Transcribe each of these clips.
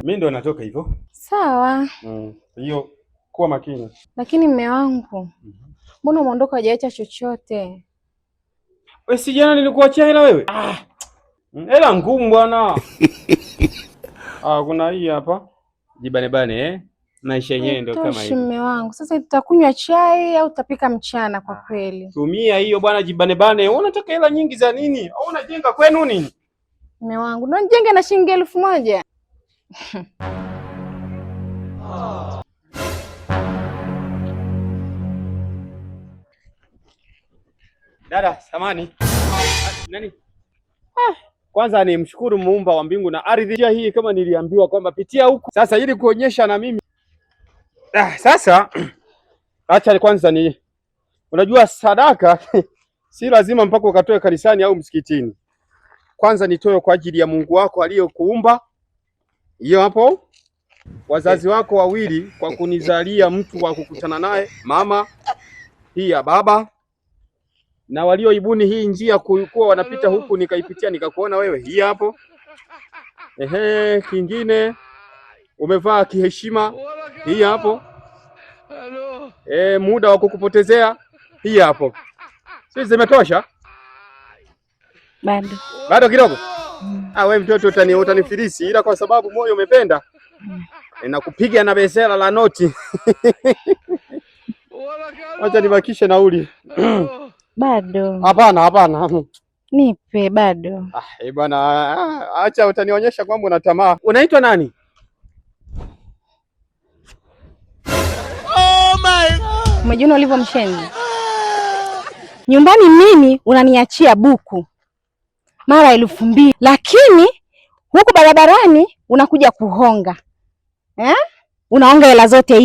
Mimi ndo natoka hivyo. Sawa. Hiyo kuwa makini. Lakini mme wangu, mbona umeondoka hujaacha chochote? Wewe si jana nilikuachia hela wewe? Hela ngumu bwana. Kuna hii hapa. Jibane bane maisha yenyewe ndio kama hivi. Mme wangu, sasa tutakunywa chai au tutapika mchana kwa kweli? Tumia hiyo bwana jibane bane. Wewe unataka hela nyingi za nini? Au unajenga kwenu nini? Mme wangu, ndio nijenge na shilingi 1000. Dada, samani. Nani? Kwanza ni mshukuru Muumba wa mbingu na ardhi. Hii kama niliambiwa kwamba pitia huku. Sasa ili kuonyesha na mimi. Sasa acha kwanza unajua sadaka si lazima mpaka ukatoe kanisani au msikitini. Kwanza nitoe kwa ajili ya Mungu wako aliyokuumba. Hiyo hapo. Wazazi wako wawili kwa kunizalia mtu wa kukutana naye, mama, hii ya baba. Na walioibuni hii njia kulikuwa wanapita huku nikaipitia nikakuona wewe. Hii hapo. Kingine umevaa kiheshima. Hii hapo. Muda wa kukupotezea. Hii hapo. Sisi zimetosha? Bado kidogo. Wewe mtoto utanifilisi ila kwa sababu moyo umependa. Nakupiga na besela la noti. Acha nibakishe nauli. Bado. Hapana. Nipe bado. Bwana, acha utanionyesha kwamba una tamaa. Unaitwa nani? Oh my God. Umejiona ulivyo mshenzi. Nyumbani mimi unaniachia buku mara 2000, lakini huku barabarani unakuja kuhonga. Unaonga hela zote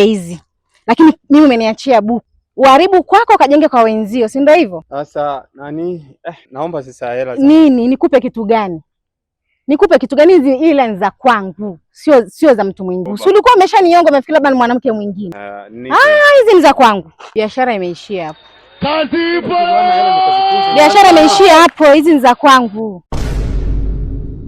hizi. Lakini mimi umeniachia buku. Uharibu kwako kajenge kwa wenzio, si ndio hivyo? Sasa nani? Naomba sasa hela nini? Nikupe kitu gani? Hizi ila ni za kwangu, sio za mtu mwingine. Si ulikuwa umeshanionga umefikiri labda ni mwanamke mwingine. Hizi ni za kwangu. Biashara imeishia hapo. Kazi ipo. Biashara imeishia hapo, hizi ni za kwangu.